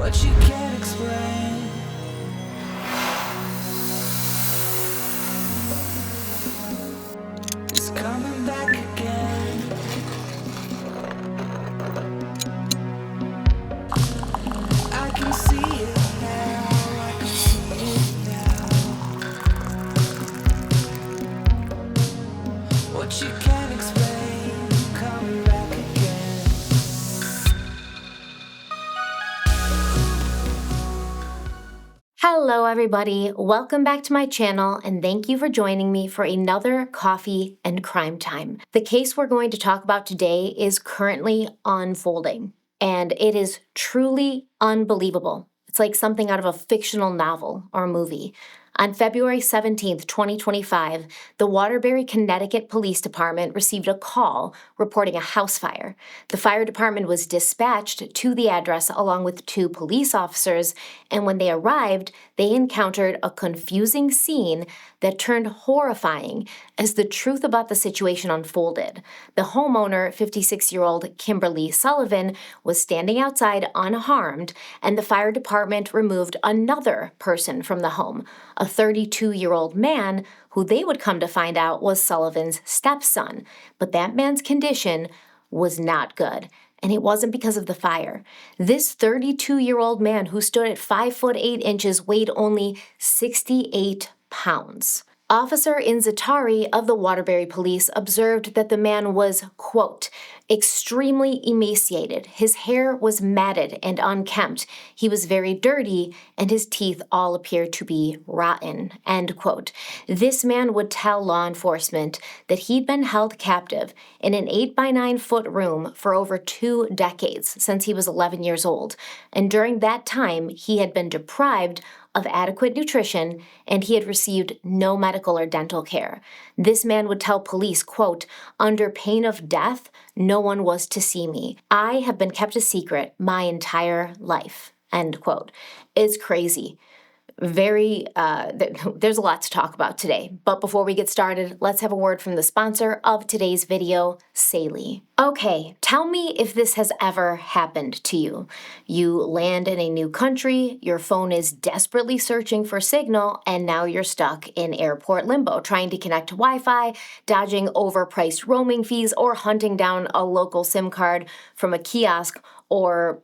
what you can't explain. It's coming back again. I can see it now, I can see it now. What you can't explain, coming back again. Hello everybody, welcome back to my channel and thank you for joining me for another coffee and crime time. The case we're going to talk about today is currently unfolding and it is truly unbelievable. It's like something out of a fictional novel or movie. On February 17th, 2025, the Waterbury, Connecticut Police Department received a call reporting a house fire. The fire department was dispatched to the address along with 2 police officers, and when they arrived, they encountered a confusing scene that turned horrifying as the truth about the situation unfolded. The homeowner, 56-year-old Kimberly Sullivan, was standing outside unharmed, and the fire department removed another person from the home, a 32-year-old man who they would come to find out was Sullivan's stepson. But that man's condition was not good. And it wasn't because of the fire. This 32-year-old man who stood at 5 foot 8 inches weighed only 68 pounds. Officer Inzatari of the Waterbury Police observed that the man was, quote, extremely emaciated. His hair was matted and unkempt. He was very dirty, and his teeth all appeared to be rotten, end quote. This man would tell law enforcement that he'd been held captive in an 8 by 9 foot room for over 2 decades since he was 11 years old. And during that time, he had been deprived of adequate nutrition, and he had received no medical or dental care. This man would tell police, quote, under pain of death, no one was to see me. I have been kept a secret my entire life, end quote. It's crazy. There's a lot to talk about today. But before we get started, let's have a word from the sponsor of today's video, Saley. Okay, tell me if this has ever happened to you. You land in a new country, your phone is desperately searching for signal, and now you're stuck in airport limbo, trying to connect to Wi-Fi, dodging overpriced roaming fees, or hunting down a local SIM card from a kiosk or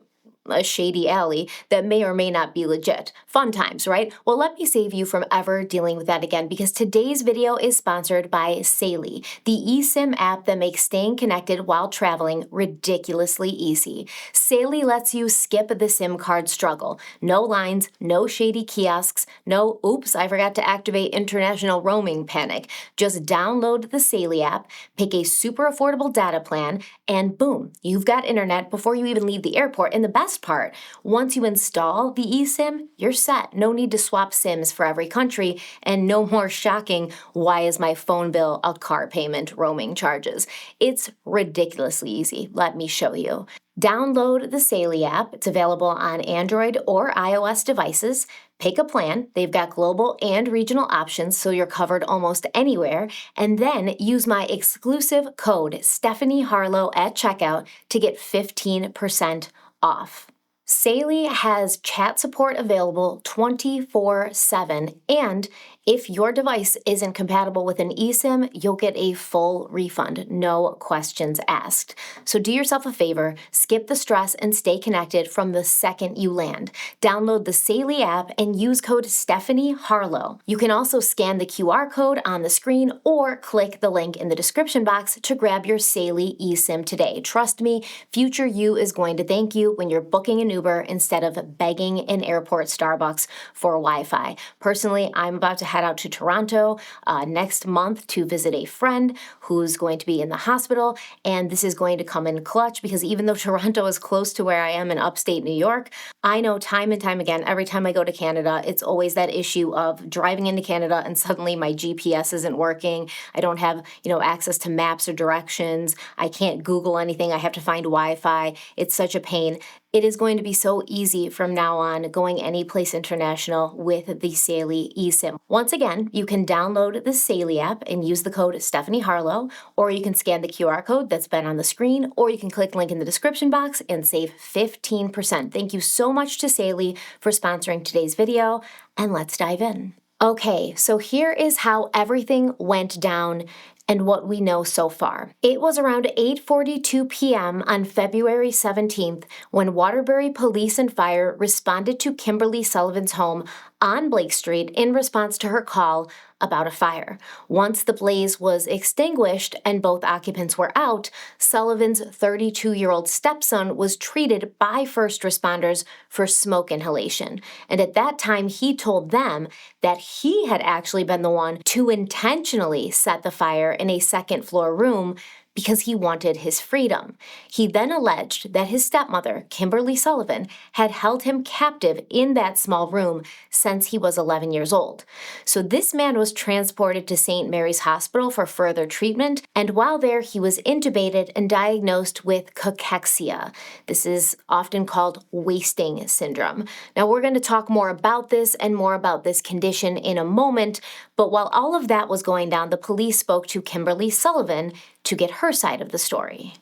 a shady alley that may or may not be legit. Fun times, right? Well, let me save you from ever dealing with that again, because today's video is sponsored by Saley, the eSIM app that makes staying connected while traveling ridiculously easy. Saley lets you skip the SIM card struggle. No lines, no shady kiosks, no oops, I forgot to activate international roaming panic. Just download the Saley app, pick a super affordable data plan, and boom, you've got internet before you even leave the airport. And the best part, once you install the eSIM, you're set. No need to swap SIMs for every country, and no more shocking, why is my phone bill a car payment roaming charges? It's ridiculously easy. Let me show you. Download the Saley app. It's available on Android or iOS devices. Pick a plan. They've got global and regional options, so you're covered almost anywhere. And then use my exclusive code, stephanieharlowe, at checkout to get 15% off. Saley has chat support available 24/7, and if your device isn't compatible with an eSIM, you'll get a full refund, no questions asked. So do yourself a favor, skip the stress and stay connected from the second you land. Download the Saley app and use code stephanieharlowe. You can also scan the QR code on the screen or click the link in the description box to grab your Saley eSIM today. Trust me, future you is going to thank you when you're booking an Uber instead of begging in airport Starbucks for Wi-Fi. Personally, I'm about to head out to Toronto next month to visit a friend who's going to be in the hospital, and this is going to come in clutch because even though Toronto is close to where I am in upstate New York, I know time and time again, every time I go to Canada, it's always that issue of driving into Canada and suddenly my GPS isn't working. I don't have, access to maps or directions. I can't Google anything. I have to find Wi-Fi. It's such a pain. It is going to be so easy from now on going any place international with the Saley eSIM. Once again, you can download the Saley app and use the code stephanieharlowe, or you can scan the QR code that's been on the screen, or you can click link in the description box and save 15%. Thank you so much to Saley for sponsoring today's video, and let's dive in. Okay, so here is how everything went down and what we know so far. It was around 8:42 p.m. on February 17th when Waterbury Police and Fire responded to Kimberly Sullivan's home on Blake Street in response to her call about a fire. Once the blaze was extinguished and both occupants were out, Sullivan's 32-year-old stepson was treated by first responders for smoke inhalation. And at that time, he told them that he had actually been the one to intentionally set the fire in a second-floor room because he wanted his freedom. He then alleged that his stepmother, Kimberly Sullivan, had held him captive in that small room since he was 11 years old. So this man was transported to St. Mary's Hospital for further treatment, and while there, he was intubated and diagnosed with cachexia. This is often called wasting syndrome. Now, we're going to talk more about this and more about this condition in a moment, but while all of that was going down, the police spoke to Kimberly Sullivan to get her side of the story.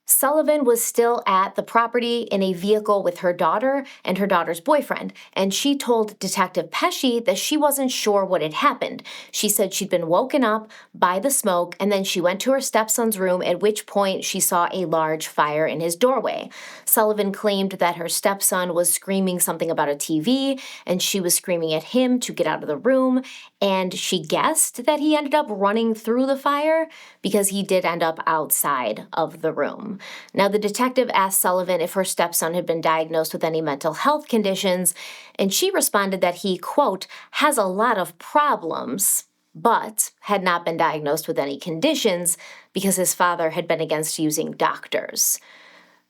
Sullivan was still at the property in a vehicle with her daughter and her daughter's boyfriend, and she told Detective Pesci that she wasn't sure what had happened. She said she'd been woken up by the smoke, and then she went to her stepson's room, at which point she saw a large fire in his doorway. Sullivan claimed that her stepson was screaming something about a TV, and she was screaming at him to get out of the room, and she guessed that he ended up running through the fire because he did end up outside of the room. Now, the detective asked Sullivan if her stepson had been diagnosed with any mental health conditions, and she responded that he, quote, has a lot of problems, but had not been diagnosed with any conditions because his father had been against using doctors.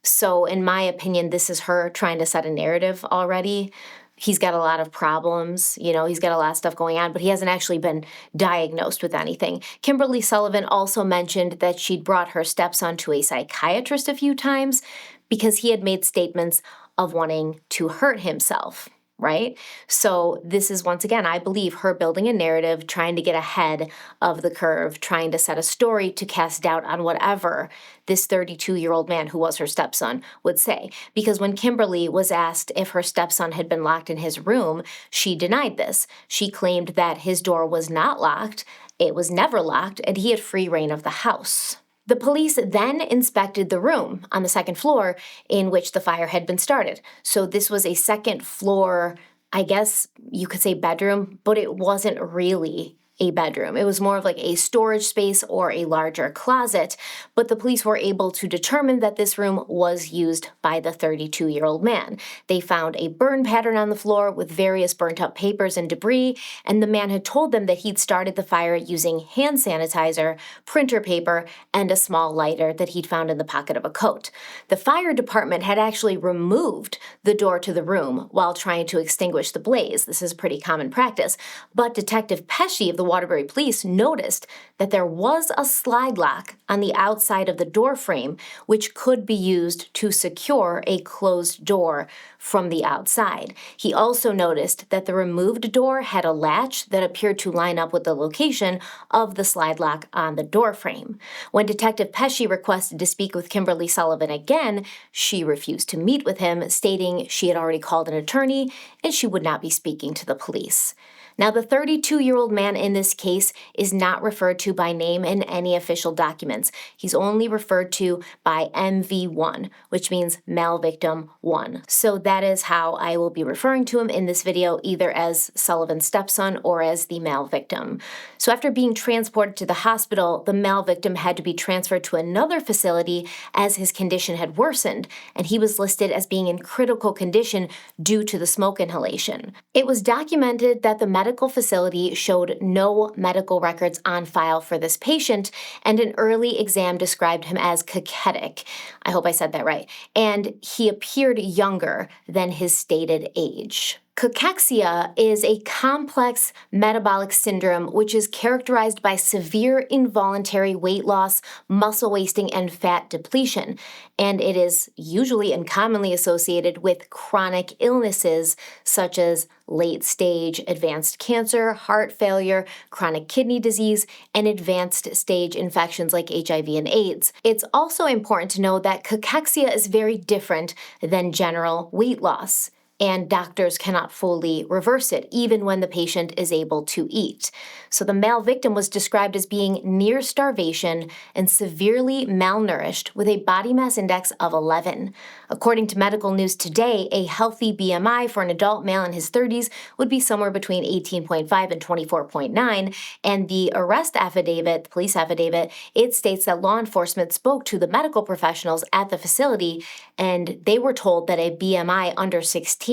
So, in my opinion, this is her trying to set a narrative already. He's got a lot of problems, he's got a lot of stuff going on, but he hasn't actually been diagnosed with anything. Kimberly Sullivan also mentioned that she'd brought her stepson to a psychiatrist a few times because he had made statements of wanting to hurt himself, right? So this is, once again, I believe, her building a narrative, trying to get ahead of the curve, trying to set a story to cast doubt on whatever this 32-year-old man who was her stepson would say. Because when Kimberly was asked if her stepson had been locked in his room, she denied this. She claimed that his door was not locked, it was never locked, and he had free reign of the house. The police then inspected the room on the second floor in which the fire had been started. So this was a second floor, I guess you could say bedroom, but it wasn't really a bedroom. It was more of like a storage space or a larger closet, but the police were able to determine that this room was used by the 32-year-old man. They found a burn pattern on the floor with various burnt up papers and debris, and the man had told them that he'd started the fire using hand sanitizer, printer paper, and a small lighter that he'd found in the pocket of a coat. The fire department had actually removed the door to the room while trying to extinguish the blaze. This is pretty common practice, but Detective Pesci of the Waterbury Police noticed that there was a slide lock on the outside of the door frame, which could be used to secure a closed door from the outside. He also noticed that the removed door had a latch that appeared to line up with the location of the slide lock on the door frame. When Detective Pesci requested to speak with Kimberly Sullivan again, she refused to meet with him, stating she had already called an attorney and she would not be speaking to the police. Now, the 32-year-old man in this case is not referred to by name in any official documents. He's only referred to by MV1, which means male victim 1. So that is how I will be referring to him in this video, either as Sullivan's stepson or as the male victim. So after being transported to the hospital, the male victim had to be transferred to another facility as his condition had worsened, and he was listed as being in critical condition due to the smoke inhalation. It was documented that the medical facility showed no medical records on file for this patient, and an early exam described him as cachectic. I hope I said that right. And he appeared younger than his stated age. Cachexia is a complex metabolic syndrome which is characterized by severe involuntary weight loss, muscle wasting, and fat depletion. And it is usually and commonly associated with chronic illnesses such as late-stage advanced cancer, heart failure, chronic kidney disease, and advanced stage infections like HIV and AIDS. It's also important to know that cachexia is very different than general weight loss, and doctors cannot fully reverse it, even when the patient is able to eat. So the male victim was described as being near starvation and severely malnourished with a body mass index of 11. According to Medical News Today, a healthy BMI for an adult male in his 30s would be somewhere between 18.5 and 24.9, and the arrest affidavit, the police affidavit, it states that law enforcement spoke to the medical professionals at the facility, and they were told that a BMI under 16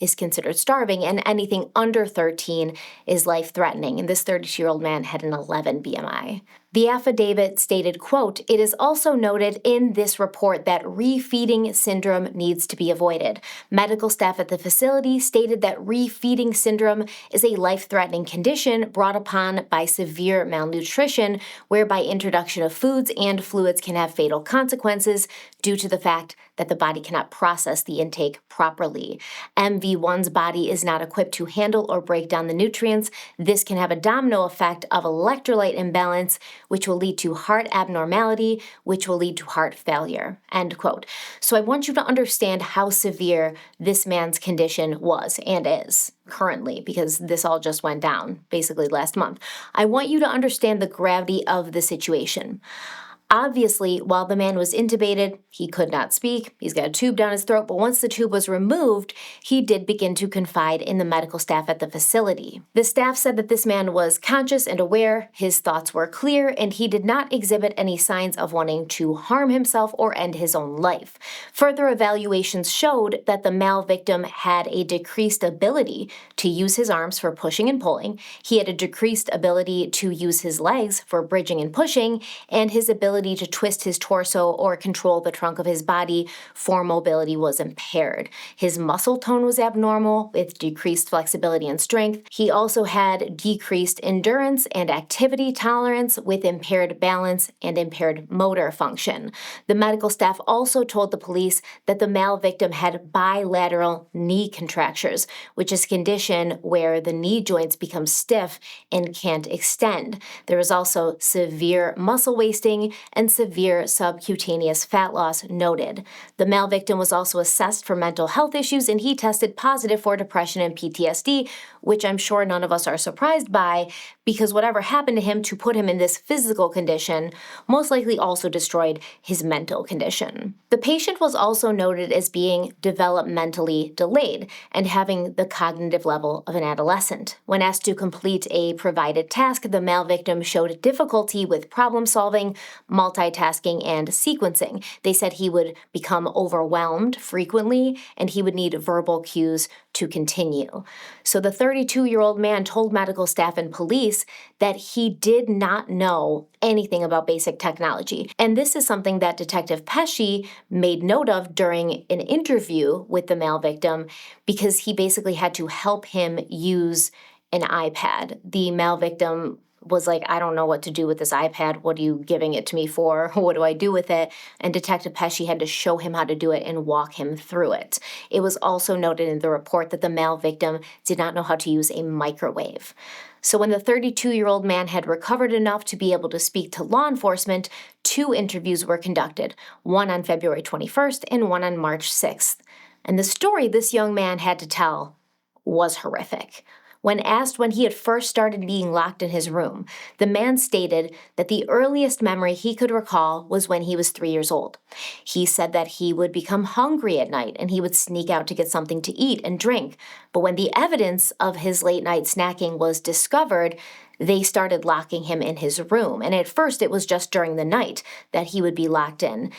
is considered starving, and anything under 13 is life-threatening, and this 32-year-old man had an 11 BMI. The affidavit stated, quote, "It is also noted in this report that refeeding syndrome needs to be avoided. Medical staff at the facility stated that refeeding syndrome is a life-threatening condition brought upon by severe malnutrition, whereby introduction of foods and fluids can have fatal consequences due to the fact that the body cannot process the intake properly. MV1's body is not equipped to handle or break down the nutrients. This can have a domino effect of electrolyte imbalance, which will lead to heart abnormality, which will lead to heart failure," end quote. So I want you to understand how severe this man's condition was and is currently, because this all just went down basically last month. I want you to understand the gravity of the situation. Obviously, while the man was intubated, he could not speak. He's got a tube down his throat, but once the tube was removed, he did begin to confide in the medical staff at the facility. The staff said that this man was conscious and aware, his thoughts were clear, and he did not exhibit any signs of wanting to harm himself or end his own life. Further evaluations showed that the male victim had a decreased ability to use his arms for pushing and pulling, he had a decreased ability to use his legs for bridging and pushing, and his ability to twist his torso or control the trunk of his body for mobility was impaired. His muscle tone was abnormal with decreased flexibility and strength. He also had decreased endurance and activity tolerance with impaired balance and impaired motor function. The medical staff also told the police that the male victim had bilateral knee contractures, which is a condition where the knee joints become stiff and can't extend. There was also severe muscle wasting and severe subcutaneous fat loss noted. The male victim was also assessed for mental health issues, and he tested positive for depression and PTSD, which I'm sure none of us are surprised by, because whatever happened to him to put him in this physical condition most likely also destroyed his mental condition. The patient was also noted as being developmentally delayed and having the cognitive level of an adolescent. When asked to complete a provided task, the male victim showed difficulty with problem solving, multitasking, and sequencing. They said he would become overwhelmed frequently and he would need verbal cues to continue. So the 32-year-old man told medical staff and police that he did not know anything about basic technology. And this is something that Detective Pesci made note of during an interview with the male victim, because he basically had to help him use an iPad. The male victim was like, "I don't know what to do with this iPad. What are you giving it to me for? What do I do with it?" And Detective Pesci had to show him how to do it and walk him through it. It was also noted in the report that the male victim did not know how to use a microwave. So when the 32-year-old man had recovered enough to be able to speak to law enforcement, 2 interviews were conducted, one on February 21st and one on March 6th. And the story this young man had to tell was horrific. When asked when he had first started being locked in his room, the man stated that the earliest memory he could recall was when he was 3 years old. He said that he would become hungry at night and he would sneak out to get something to eat and drink. But when the evidence of his late night snacking was discovered, they started locking him in his room. And at first it was just during the night that he would be locked in.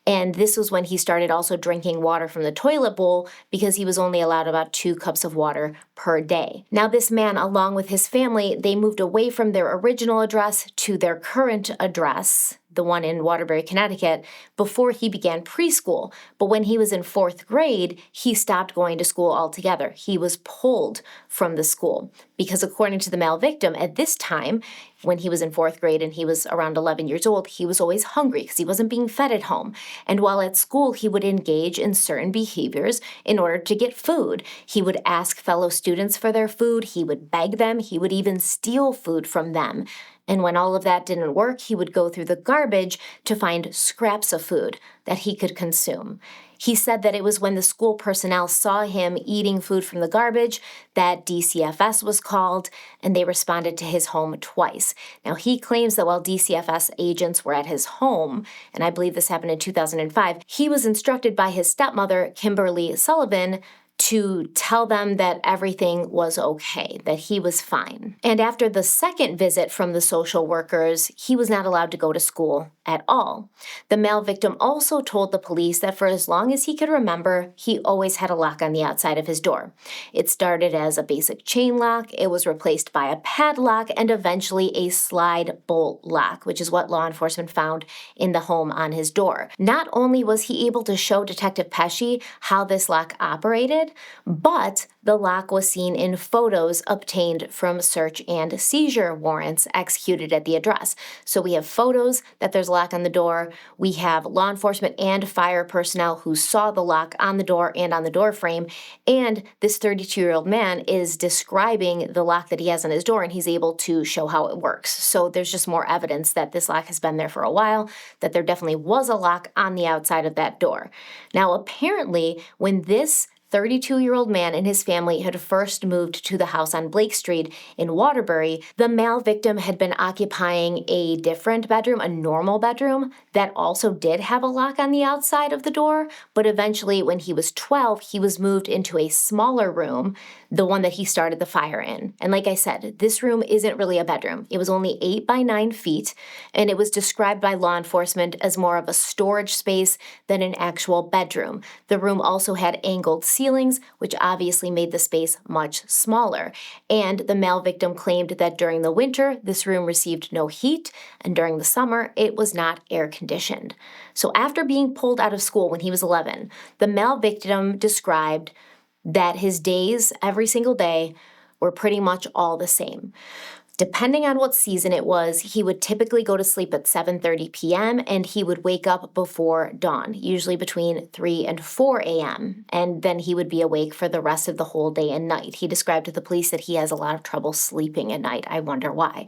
And this was when he started also drinking water from the toilet bowl, because he was only allowed about 2 cups of water per day. Now this man, along with his family, they moved away from their original address to their current address, the one in Waterbury, Connecticut, before he began preschool. But when he was in 4th grade, he stopped going to school altogether. He was pulled from the school because, according to the male victim, at this time, when he was in 4th grade and he was around 11 years old, he was always hungry because he wasn't being fed at home. And while at school, he would engage in certain behaviors in order to get food. He would ask fellow students for their food. He would beg them. He would even steal food from them. And when all of that didn't work, he would go through the garbage to find scraps of food that he could consume. He said that it was when the school personnel saw him eating food from the garbage that DCFS was called, and they responded to his home twice. Now, he claims that while DCFS agents were at his home, and I believe this happened in 2005, he was instructed by his stepmother, Kimberly Sullivan, to tell them that everything was okay, that he was fine. And after the second visit from the social workers, he was not allowed to go to school at all. The male victim also told the police that for as long as he could remember, he always had a lock on the outside of his door. It started as a basic chain lock, it was replaced by a padlock, and eventually a slide bolt lock, which is what law enforcement found in the home on his door. Not only was he able to show Detective Pesci how this lock operated, but the lock was seen in photos obtained from search and seizure warrants executed at the address. So we have photos that there's a lock on the door. We have law enforcement and fire personnel who saw the lock on the door and on the door frame. And this 32-year-old man is describing the lock that he has on his door, and he's able to show how it works. So there's just more evidence that this lock has been there for a while, that there definitely was a lock on the outside of that door. Now, apparently, when this 32-year-old man and his family had first moved to the house on Blake Street in Waterbury, the male victim had been occupying a different bedroom, a normal bedroom, that also did have a lock on the outside of the door, but eventually when he was 12, he was moved into a smaller room, the one that he started the fire in. And like I said, this room isn't really a bedroom. It was only 8 by 9 feet, and it was described by law enforcement as more of a storage space than an actual bedroom. The room also had angled ceilings, which obviously made the space much smaller. And the male victim claimed that during the winter, this room received no heat, and during the summer, it was not air conditioned. So after being pulled out of school when he was 11, the male victim described that his days, every single day, were pretty much all the same. Depending on what season it was, he would typically go to sleep at 7:30 p.m. and he would wake up before dawn, usually between 3 and 4 a.m., and then he would be awake for the rest of the whole day and night. He described to the police that he has a lot of trouble sleeping at night. I wonder why.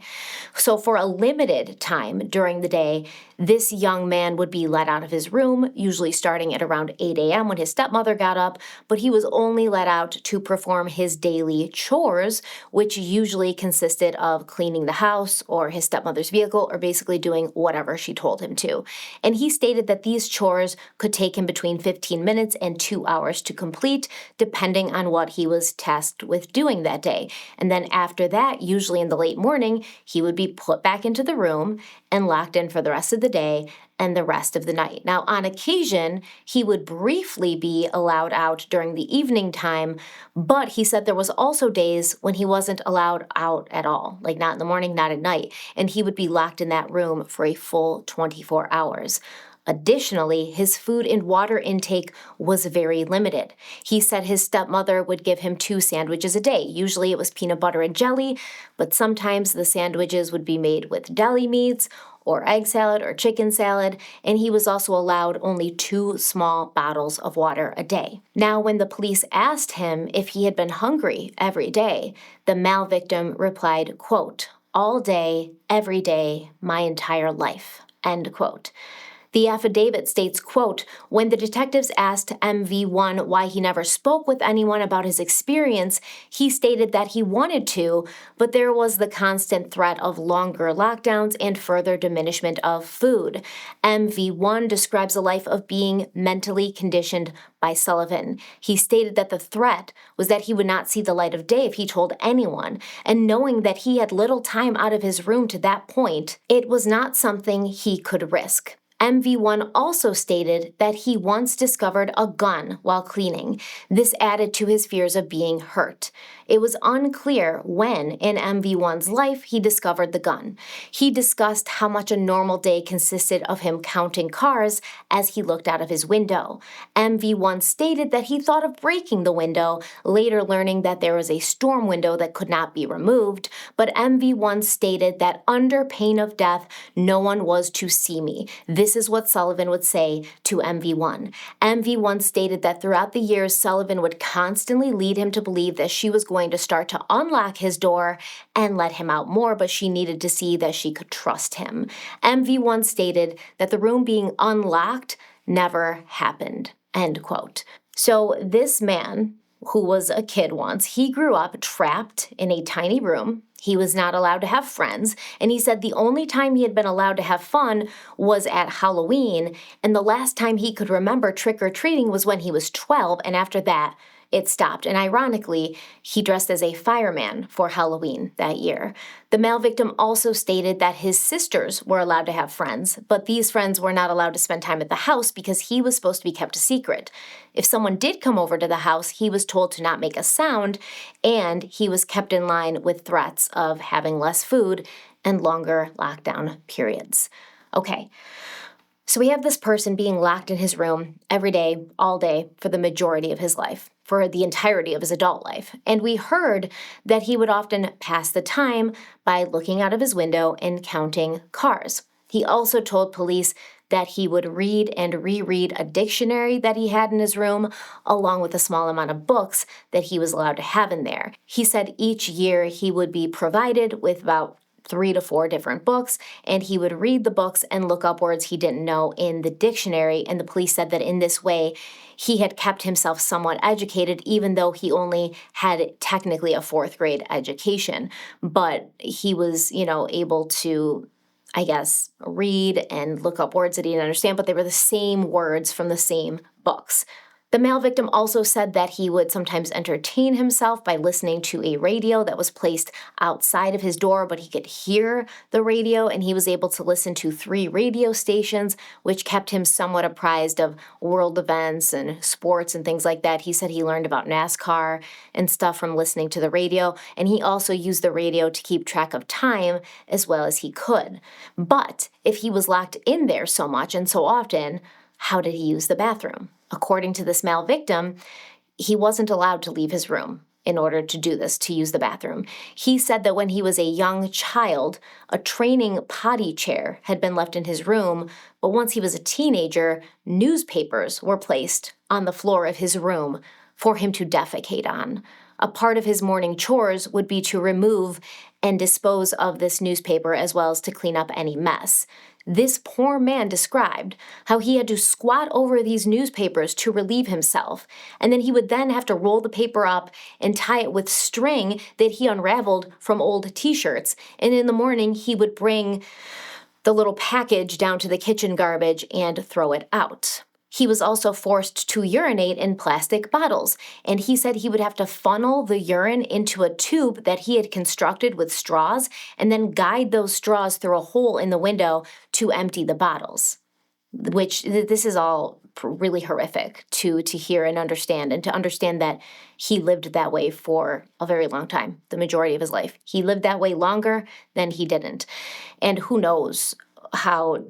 So for a limited time during the day, this young man would be let out of his room, usually starting at around 8 a.m. when his stepmother got up, but he was only let out to perform his daily chores, which usually consisted of cleaning the house or his stepmother's vehicle, or basically doing whatever she told him to. And he stated that these chores could take him between 15 minutes and 2 hours to complete, depending on what he was tasked with doing that day. And then after that, usually in the late morning, he would be put back into the room and locked in for the rest of the day and the rest of the night. Now, on occasion, he would briefly be allowed out during the evening time, but he said there was also days when he wasn't allowed out at all, like not in the morning, not at night, and he would be locked in that room for a full 24 hours. Additionally, his food and water intake was very limited. He said his stepmother would give him 2 sandwiches a day. Usually it was peanut butter and jelly, but sometimes the sandwiches would be made with deli meats or egg salad or chicken salad, and he was also allowed only 2 small bottles of water a day. Now, when the police asked him if he had been hungry every day, the male victim replied, quote, "All day, every day, my entire life," end quote. The affidavit states, quote, "When the detectives asked MV1 why he never spoke with anyone about his experience, he stated that he wanted to, but there was the constant threat of longer lockdowns and further diminishment of food." MV1 describes a life of being mentally conditioned by Sullivan. He stated that the threat was that he would not see the light of day if he told anyone, and knowing that he had little time out of his room to that point, it was not something he could risk. MV1 also stated that he once discovered a gun while cleaning. This added to his fears of being hurt. It was unclear when in MV1's life he discovered the gun. He discussed how much a normal day consisted of him counting cars as he looked out of his window. MV1 stated that he thought of breaking the window, later learning that there was a storm window that could not be removed, but MV1 stated that under pain of death, no one was to see me. This is what Sullivan would say to MV1. MV1 stated that throughout the years, Sullivan would constantly lead him to believe that she was going to start to unlock his door and let him out more, but she needed to see that she could trust him. MV1 stated that the room being unlocked never happened, end quote. So this man, who was a kid once, he grew up trapped in a tiny room. He was not allowed to have friends, and he said the only time he had been allowed to have fun was at Halloween, and the last time he could remember trick-or-treating was when he was 12, and after that, it stopped. And ironically, he dressed as a fireman for Halloween that year. The male victim also stated that his sisters were allowed to have friends, but these friends were not allowed to spend time at the house because he was supposed to be kept a secret. If someone did come over to the house, he was told to not make a sound, and he was kept in line with threats of having less food and longer lockdown periods. Okay. So we have this person being locked in his room every day, all day, for the majority of his life, for the entirety of his adult life. And we heard that he would often pass the time by looking out of his window and counting cars. He also told police that he would read and reread a dictionary that he had in his room, along with a small amount of books that he was allowed to have in there. He said each year he would be provided with about 3 to 4 different books, and he would read the books and look up words he didn't know in the dictionary, and the police said that in this way, he had kept himself somewhat educated, even though he only had technically a 4th grade education. But he was, able to, I guess, read and look up words that he didn't understand, but they were the same words from the same books. The male victim also said that he would sometimes entertain himself by listening to a radio that was placed outside of his door, but he could hear the radio, and he was able to listen to 3 radio stations, which kept him somewhat apprised of world events and sports and things like that. He said he learned about NASCAR and stuff from listening to the radio, and he also used the radio to keep track of time as well as he could. But if he was locked in there so much and so often, how did he use the bathroom? According to this male victim, he wasn't allowed to leave his room in order to do this, to use the bathroom. He said that when he was a young child, a training potty chair had been left in his room, but once he was a teenager, newspapers were placed on the floor of his room for him to defecate on. A part of his morning chores would be to remove and dispose of this newspaper as well as to clean up any mess. This poor man described how he had to squat over these newspapers to relieve himself, and then he would then have to roll the paper up and tie it with string that he unraveled from old t-shirts, and in the morning he would bring the little package down to the kitchen garbage and throw it out. He was also forced to urinate in plastic bottles, and he said he would have to funnel the urine into a tube that he had constructed with straws and then guide those straws through a hole in the window to empty the bottles, which this is all really horrific to hear and to understand that he lived that way for a very long time, the majority of his life. He lived that way longer than he didn't. And who knows how,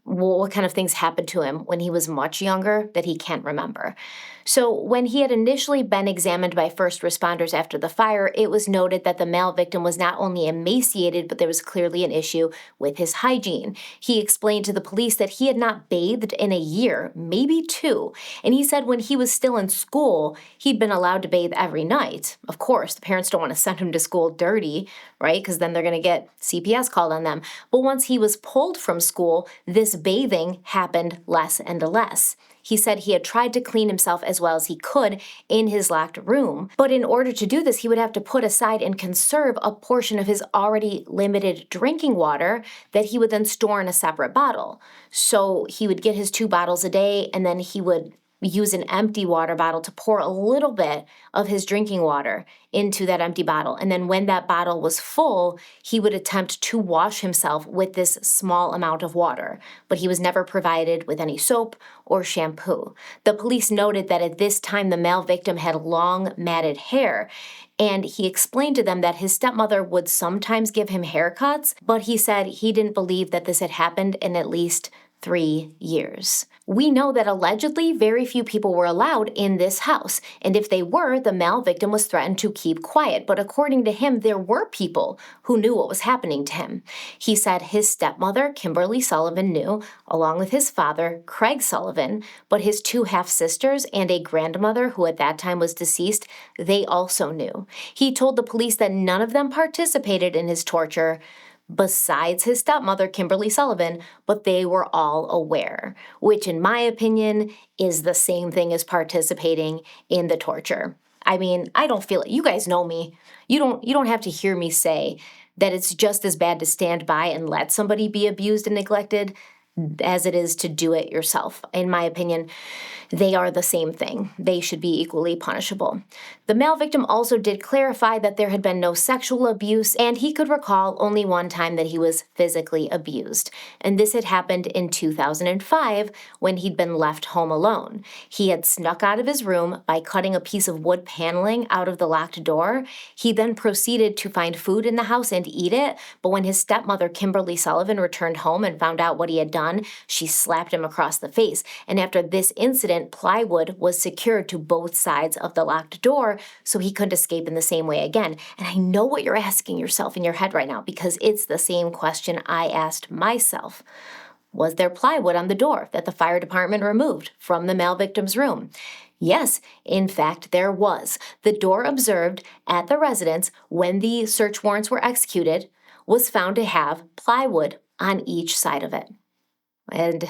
what kind of things happened to him when he was much younger that he can't remember. So when he had initially been examined by first responders after the fire, it was noted that the male victim was not only emaciated, but there was clearly an issue with his hygiene. He explained to the police that he had not bathed in a year, maybe 2, and he said when he was still in school, he'd been allowed to bathe every night. Of course, the parents don't want to send him to school dirty, right? Because then they're going to get CPS called on them. But once he was pulled from school, this bathing happened less and less. He said he had tried to clean himself as well as he could in his locked room, but in order to do this, he would have to put aside and conserve a portion of his already limited drinking water that he would then store in a separate bottle. So he would get his 2 bottles a day, and then he would use an empty water bottle to pour a little bit of his drinking water into that empty bottle. And then when that bottle was full, he would attempt to wash himself with this small amount of water, but he was never provided with any soap or shampoo. The police noted that at this time, the male victim had long matted hair, and he explained to them that his stepmother would sometimes give him haircuts, but he said he didn't believe that this had happened in at least 3 years. We know that allegedly very few people were allowed in this house, and if they were, the male victim was threatened to keep quiet, but according to him, there were people who knew what was happening to him. He said his stepmother, Kimberly Sullivan, knew, along with his father, Craig Sullivan, but his 2 half-sisters and a grandmother who at that time was deceased, they also knew. He told the police that none of them participated in his torture, besides his stepmother, Kimberly Sullivan, but they were all aware, which in my opinion is the same thing as participating in the torture. I mean, I don't feel it. You guys know me. You don't have to hear me say that it's just as bad to stand by and let somebody be abused and neglected as it is to do it yourself. In my opinion, they are the same thing. They should be equally punishable. The male victim also did clarify that there had been no sexual abuse, and he could recall only one time that he was physically abused. And this had happened in 2005 when he'd been left home alone. He had snuck out of his room by cutting a piece of wood paneling out of the locked door. He then proceeded to find food in the house and eat it, but when his stepmother, Kimberly Sullivan, returned home and found out what he had done, she slapped him across the face. And after this incident, plywood was secured to both sides of the locked door so he couldn't escape in the same way again. And I know what you're asking yourself in your head right now because it's the same question I asked myself. Was there plywood on the door that the fire department removed from the male victim's room? Yes, in fact, there was. The door observed at the residence when the search warrants were executed was found to have plywood on each side of it. And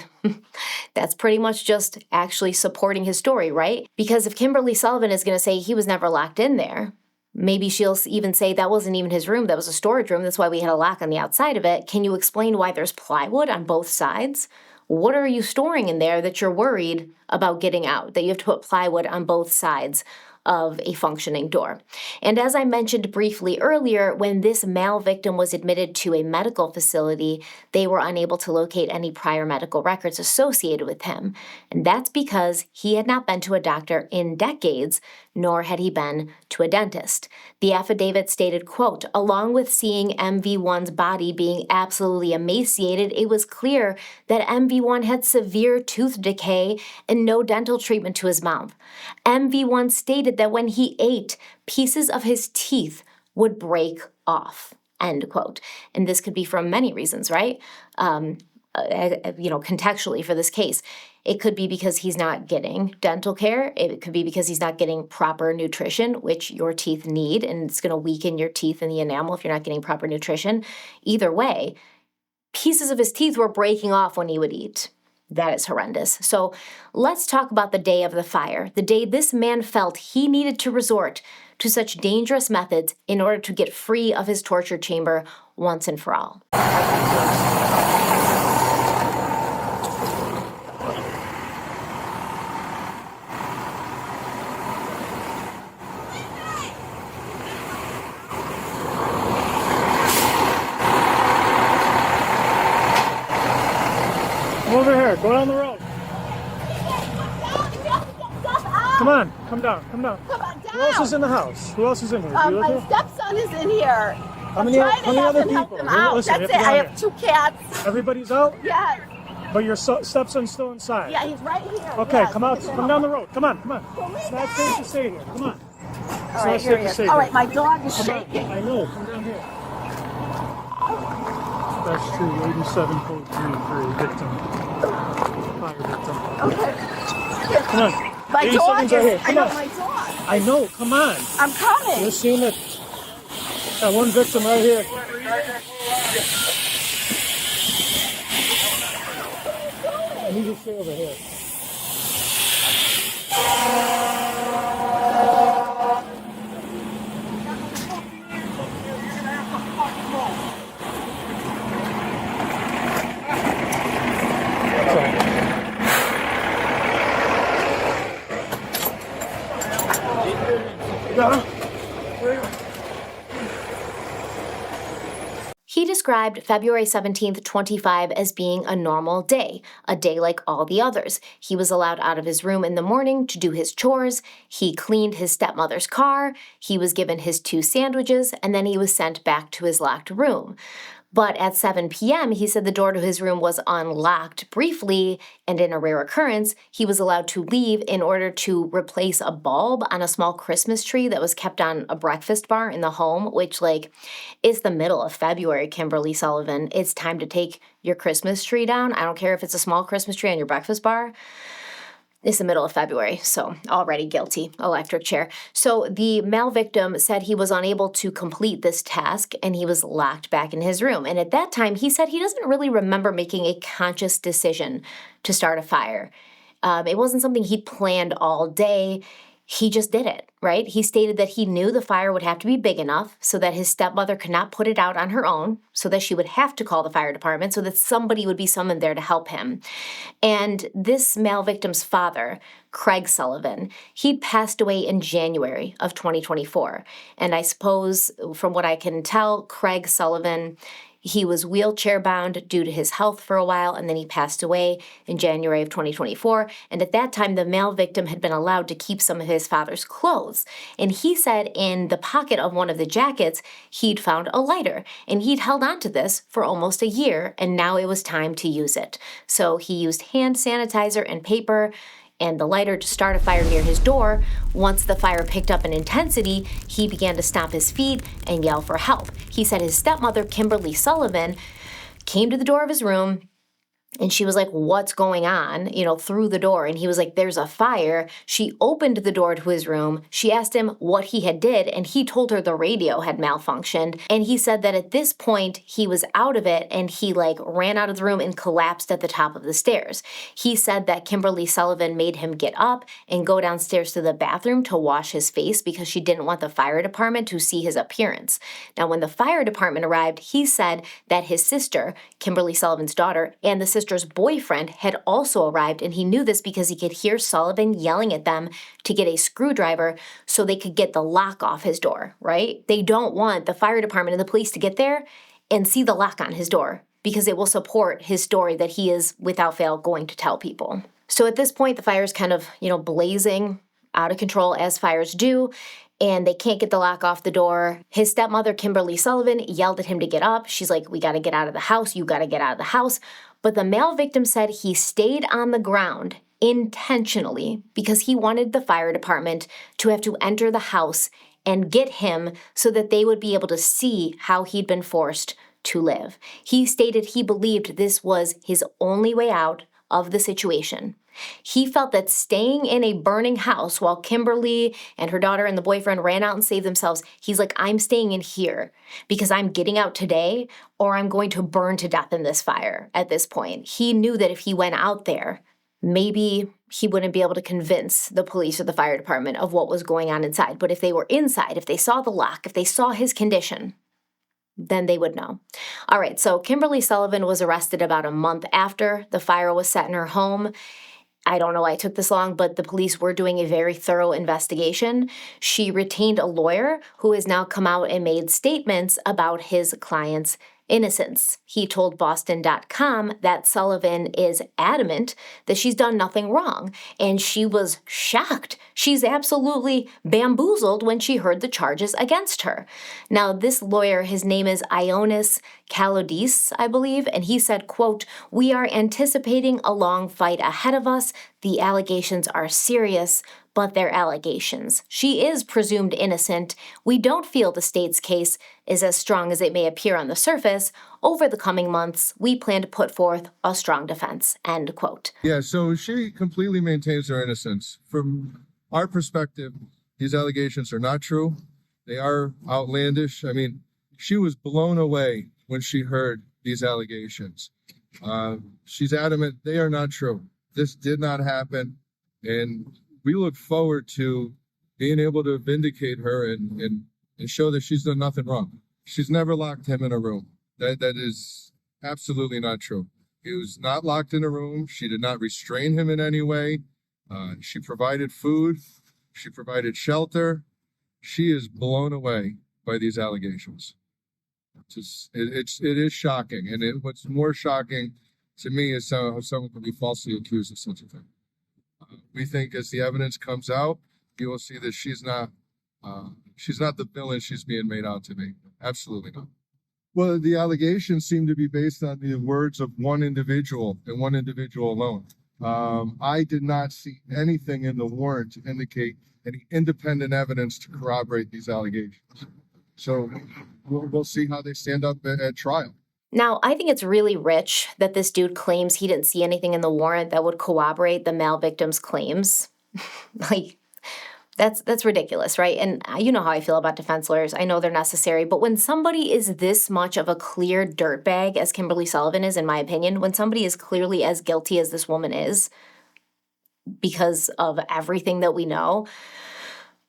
that's pretty much just actually supporting his story, right? Because if Kimberly Sullivan is going to say he was never locked in there, maybe she'll even say that wasn't even his room, that was a storage room, that's why we had a lock on the outside of it. Can you explain why there's plywood on both sides? What are you storing in there that you're worried about getting out, that you have to put plywood on both sides of a functioning door? And as I mentioned briefly earlier, when this male victim was admitted to a medical facility, they were unable to locate any prior medical records associated with him. And that's because he had not been to a doctor in decades, nor had he been to a dentist. The affidavit stated, quote, along with seeing MV1's body being absolutely emaciated, it was clear that MV1 had severe tooth decay and no dental treatment to his mouth. MV1 stated that when he ate, pieces of his teeth would break off, end quote. And this could be from many reasons, right? Contextually for this case. It could be because he's not getting dental care. It could be because he's not getting proper nutrition, which your teeth need, and it's going to weaken your teeth and the enamel if you're not getting proper nutrition. Either way, pieces of his teeth were breaking off when he would eat. That is horrendous. So let's talk about the day of the fire, the day this man felt he needed to resort to such dangerous methods in order to get free of his torture chamber once and for all. Over here, go down the road. Come on, come down, come down. Come on, down. Who else is in the house? Who else is in here? Do you live My here? stepson is in here. How many other help people? him out. Listen, That's you it. have to I go have 2 cats. Everybody's out, Yes. but your stepson's still inside. Yeah, he's right here. Okay, Yes. come out, come down the road. Come on, come on. It's not safe to stay here. Come on. It's All not right, safe here he to is. stay All here. right, my dog is Come on. shaking. I know. Come down here. That's true. 87 code 33 victim. Fire victim. Okay. Come on. My 80 dog seconds is. right here. I Come know on. my dog. I know. Come on. I'm coming. You're seeing it. Got one victim right here. I need to stay over here. He described February 17th, 25 as being a normal day, a day like all the others. He was allowed out of his room in the morning to do his chores. He cleaned his stepmother's car. He was given his 2 sandwiches, and then he was sent back to his locked room. But at 7 p.m., he said the door to his room was unlocked briefly, and in a rare occurrence, he was allowed to leave in order to replace a bulb on a small Christmas tree that was kept on a breakfast bar in the home, which, is the middle of February, Kimberly Sullivan. It's time to take your Christmas tree down. I don't care if it's a small Christmas tree on your breakfast bar. It's the middle of February, so already guilty, electric chair. So the male victim said he was unable to complete this task and he was locked back in his room. And at that time, he said he doesn't really remember making a conscious decision to start a fire. It wasn't something he'd planned all day. He just did it, right? He stated that he knew the fire would have to be big enough so that his stepmother could not put it out on her own, so that she would have to call the fire department, so that somebody would be summoned there to help him. And this male victim's father, Craig Sullivan, he passed away in January of 2024. And I suppose, from what I can tell, Craig Sullivan, he was wheelchair bound due to his health for a while, and then he passed away in January of 2024. And at that time, the male victim had been allowed to keep some of his father's clothes. And he said in the pocket of one of the jackets, he'd found a lighter. And he'd held on to this for almost a year, and now it was time to use it. So he used hand sanitizer and paper and the lighter to start a fire near his door. Once the fire picked up in intensity, he began to stomp his feet and yell for help. He said his stepmother, Kimberly Sullivan, came to the door of his room, and she was like, "What's going on?" Through the door. And he was like, "There's a fire." She opened the door to his room. She asked him what he had did, and he told her the radio had malfunctioned. And he said that at this point, he was out of it, and he ran out of the room and collapsed at the top of the stairs. He said that Kimberly Sullivan made him get up and go downstairs to the bathroom to wash his face because she didn't want the fire department to see his appearance. Now, when the fire department arrived, he said that his sister, Kimberly Sullivan's daughter, and the sister's boyfriend had also arrived, and he knew this because he could hear Sullivan yelling at them to get a screwdriver so they could get the lock off his door, right? They don't want the fire department and the police to get there and see the lock on his door because it will support his story that he is, without fail, going to tell people. So at this point, the fire is kind of, blazing out of control, as fires do, and they can't get the lock off the door. His stepmother, Kimberly Sullivan, yelled at him to get up. She's like, "We got to get out of the house. You got to get out of the house." But the male victim said he stayed on the ground intentionally because he wanted the fire department to have to enter the house and get him so that they would be able to see how he'd been forced to live. He stated he believed this was his only way out of the situation. He felt that staying in a burning house while Kimberly and her daughter and the boyfriend ran out and saved themselves, he's like, "I'm staying in here because I'm getting out today or I'm going to burn to death in this fire." At this point, he knew that if he went out there, maybe he wouldn't be able to convince the police or the fire department of what was going on inside. But if they were inside, if they saw the lock, if they saw his condition, then they would know. All right, so Kimberly Sullivan was arrested about a month after the fire was set in her home. I don't know why it took this long, but the police were doing a very thorough investigation. She retained a lawyer who has now come out and made statements about his client's innocence. He told Boston.com that Sullivan is adamant that she's done nothing wrong, and she was shocked. She's absolutely bamboozled when she heard the charges against her. Now, this lawyer, his name is Ioannis Kalodis, I believe, and he said, quote, "We are anticipating a long fight ahead of us. The allegations are serious, but they're allegations. She is presumed innocent. We don't feel the state's case is as strong as it may appear on the surface. Over the coming months, we plan to put forth a strong defense," end quote. Yeah, so she completely maintains her innocence. From our perspective, these allegations are not true. They are outlandish. I mean, she was blown away when she heard these allegations. She's adamant they are not true. This did not happen, and we look forward to being able to vindicate her and show that she's done nothing wrong. She's never locked him in a room. That is absolutely not true. He was not locked in a room. She did not restrain him in any way. She provided food. She provided shelter. She is blown away by these allegations. It is shocking, and what's more shocking to me is how someone can be falsely accused of such a thing. We think as the evidence comes out, you will see that she's not the villain she's being made out to be. Absolutely not. Well, the allegations seem to be based on the words of one individual and one individual alone. I did not see anything in the warrant to indicate any independent evidence to corroborate these allegations. So we'll see how they stand up at trial. Now, I think it's really rich that this dude claims he didn't see anything in the warrant that would corroborate the male victim's claims. Like, that's ridiculous, right? And you know how I feel about defense lawyers. I know they're necessary, but when somebody is this much of a clear dirtbag, as Kimberly Sullivan is, in my opinion, when somebody is clearly as guilty as this woman is, because of everything that we know,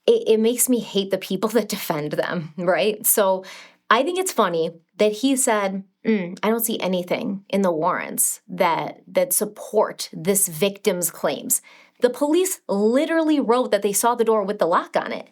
it makes me hate the people that defend them, right? So I think it's funny that he said, I don't see anything in the warrants that support this victim's claims. The police literally wrote that they saw the door with the lock on it.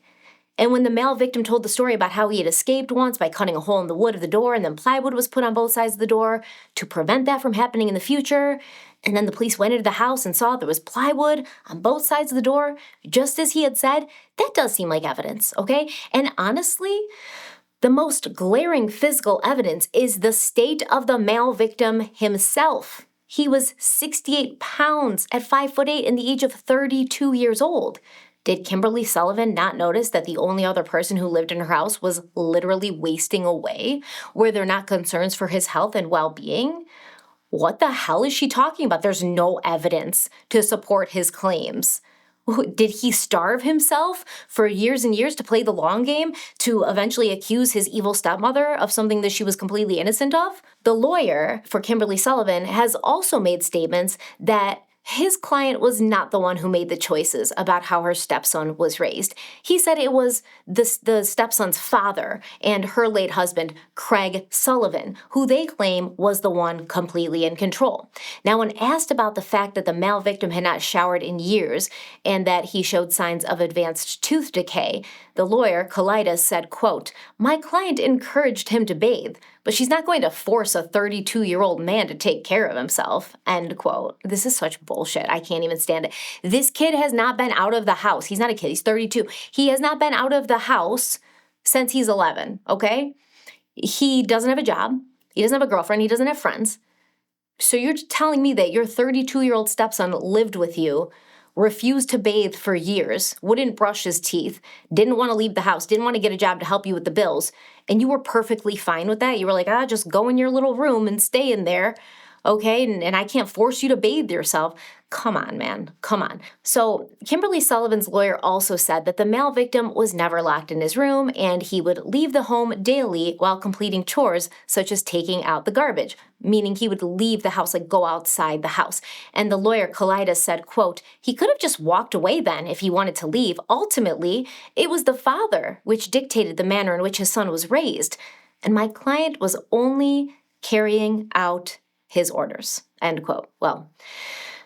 And when the male victim told the story about how he had escaped once by cutting a hole in the wood of the door, and then plywood was put on both sides of the door to prevent that from happening in the future, and then the police went into the house and saw there was plywood on both sides of the door, just as he had said, that does seem like evidence, okay? And honestly, the most glaring physical evidence is the state of the male victim himself. He was 68 pounds at 5'8" in the age of 32 years old. Did Kimberly Sullivan not notice that the only other person who lived in her house was literally wasting away? Were there not concerns for his health and well-being? What the hell is she talking about? There's no evidence to support his claims. Did he starve himself for years and years to play the long game to eventually accuse his evil stepmother of something that she was completely innocent of? The lawyer for Kimberly Sullivan has also made statements that his client was not the one who made the choices about how her stepson was raised. He said it was the stepson's father and her late husband, Craig Sullivan, who they claim was the one completely in control. Now, when asked about the fact that the male victim had not showered in years and that he showed signs of advanced tooth decay, the lawyer, Kalidas, said, quote, "My client encouraged him to bathe, but she's not going to force a 32-year-old man to take care of himself," end quote. This is such bullshit. I can't even stand it. This kid has not been out of the house. He's not a kid. He's 32. He has not been out of the house since he's 11, okay? He doesn't have a job. He doesn't have a girlfriend. He doesn't have friends. So you're telling me that your 32-year-old stepson lived with you, refused to bathe for years, wouldn't brush his teeth, didn't want to leave the house, didn't want to get a job to help you with the bills, and you were perfectly fine with that? You were like, just go in your little room and stay in there, okay? And I can't force you to bathe yourself. Come on, man. Come on. So Kimberly Sullivan's lawyer also said that the male victim was never locked in his room and he would leave the home daily while completing chores such as taking out the garbage, meaning he would leave the house, like go outside the house. And the lawyer, Kalidas, said, quote, "He could have just walked away then if he wanted to leave. Ultimately, it was the father which dictated the manner in which his son was raised. And my client was only carrying out his orders," end quote. Well,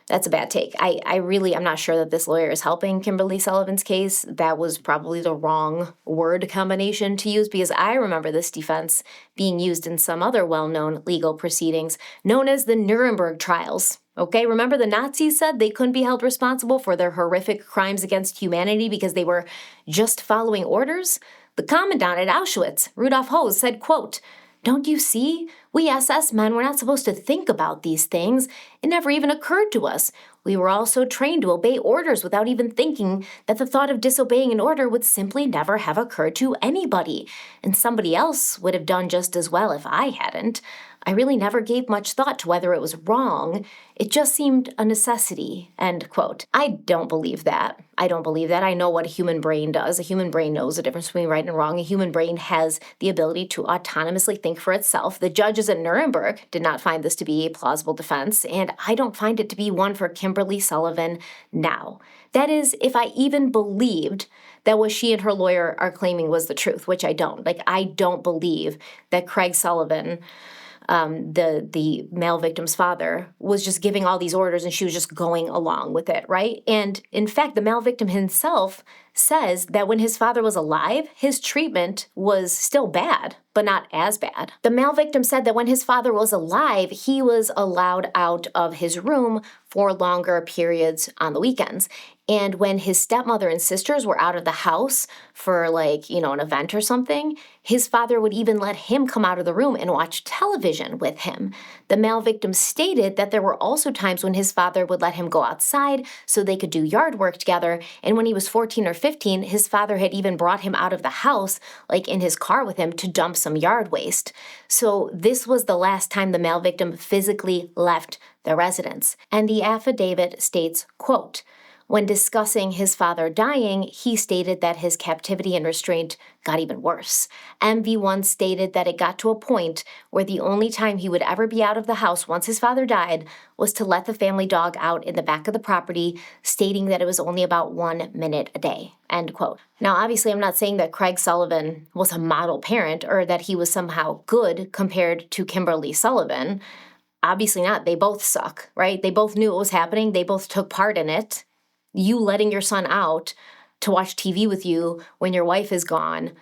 that's a bad take. I'm not sure that this lawyer is helping Kimberly Sullivan's case. That was probably the wrong word combination to use because I remember this defense being used in some other well-known legal proceedings known as the Nuremberg trials. Okay, remember the Nazis said they couldn't be held responsible for their horrific crimes against humanity because they were just following orders? The commandant at Auschwitz, Rudolf Hose, said, quote, "Don't you see? We SS men were not supposed to think about these things. It never even occurred to us. We were all so trained to obey orders without even thinking that the thought of disobeying an order would simply never have occurred to anybody. And somebody else would have done just as well if I hadn't. I really never gave much thought to whether it was wrong. It just seemed a necessity," end quote. I don't believe that. I don't believe that. I know what a human brain does. A human brain knows the difference between right and wrong. A human brain has the ability to autonomously think for itself. The judges at Nuremberg did not find this to be a plausible defense, and I don't find it to be one for Kimberly Sullivan now. That is, if I even believed that what she and her lawyer are claiming was the truth, which I don't. I don't believe that Craig Sullivan the male victim's father, was just giving all these orders and she was just going along with it, right? And in fact, the male victim himself says that when his father was alive, his treatment was still bad, but not as bad. The male victim said that when his father was alive, he was allowed out of his room for longer periods on the weekends. And when his stepmother and sisters were out of the house for like, an event or something, his father would even let him come out of the room and watch television with him. The male victim stated that there were also times when his father would let him go outside so they could do yard work together. And when he was 14 or 15, his father had even brought him out of the house, like in his car with him, to dump some yard waste. So this was the last time the male victim physically left the residence. And the affidavit states, quote, when discussing his father dying, he stated that his captivity and restraint got even worse. MV1 stated that it got to a point where the only time he would ever be out of the house once his father died was to let the family dog out in the back of the property, stating that it was only about 1 minute a day, end quote. Now, obviously, I'm not saying that Craig Sullivan was a model parent or that he was somehow good compared to Kimberly Sullivan. Obviously not. They both suck, right? They both knew what was happening. They both took part in it. You letting your son out to watch TV with you when your wife is gone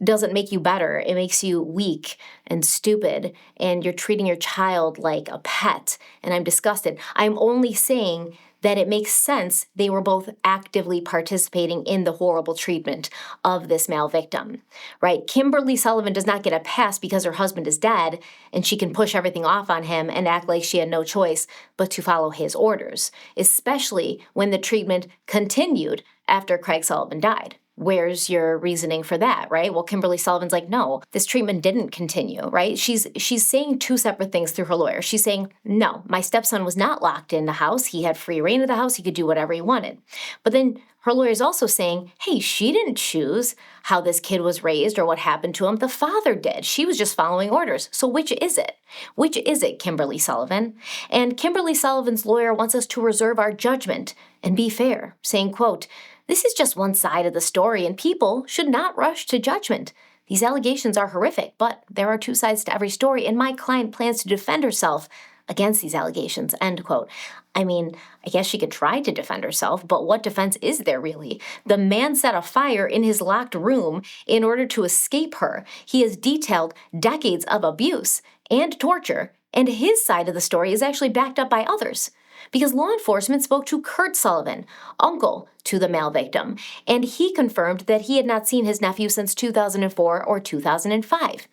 doesn't make you better. It makes you weak and stupid, and you're treating your child like a pet, and I'm disgusted. I'm only saying that it makes sense they were both actively participating in the horrible treatment of this male victim, right? Kimberly Sullivan does not get a pass because her husband is dead and she can push everything off on him and act like she had no choice but to follow his orders, especially when the treatment continued after Craig Sullivan died. Where's your reasoning for that, right? Well, Kimberly Sullivan's like, no, this treatment didn't continue, right? She's saying two separate things through her lawyer. She's saying, no, my stepson was not locked in the house. He had free reign of the house. He could do whatever he wanted. But then her lawyer's also saying, hey, she didn't choose how this kid was raised or what happened to him. The father did. She was just following orders. So which is it? Which is it, Kimberly Sullivan? And Kimberly Sullivan's lawyer wants us to reserve our judgment and be fair, saying, quote, this is just one side of the story, and people should not rush to judgment. These allegations are horrific, but there are two sides to every story, and my client plans to defend herself against these allegations, end quote. I mean, I guess she could try to defend herself, but what defense is there really? The man set a fire in his locked room in order to escape her. He has detailed decades of abuse and torture, and his side of the story is actually backed up by others. Because law enforcement spoke to Kurt Sullivan, uncle to the male victim, and he confirmed that he had not seen his nephew since 2004 or 2005.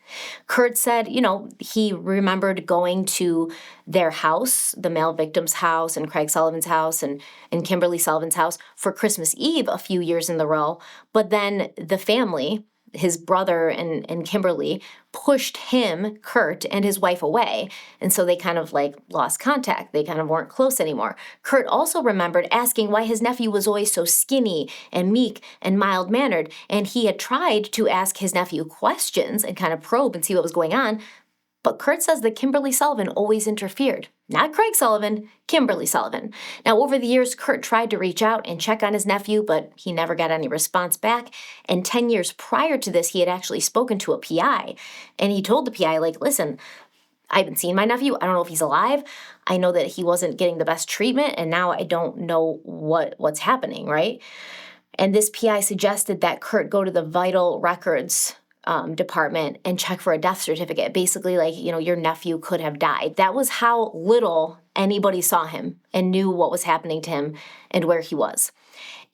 Kurt said, he remembered going to their house, the male victim's house, and Craig Sullivan's house, and Kimberly Sullivan's house for Christmas Eve a few years in a row, but then the family, his brother and Kimberly, pushed him, Kurt, and his wife away. And so they kind of lost contact. They kind of weren't close anymore. Kurt also remembered asking why his nephew was always so skinny and meek and mild-mannered. And he had tried to ask his nephew questions and kind of probe and see what was going on. But Kurt says that Kimberly Sullivan always interfered. Not Craig Sullivan, Kimberly Sullivan. Now, over the years, Kurt tried to reach out and check on his nephew, but he never got any response back. And 10 years prior to this, he had actually spoken to a PI. And he told the PI, listen, I haven't seen my nephew. I don't know if he's alive. I know that he wasn't getting the best treatment, and now I don't know what's happening, right? And this PI suggested that Kurt go to the vital records department and check for a death certificate. Basically, your nephew could have died. That was how little anybody saw him and knew what was happening to him and where he was.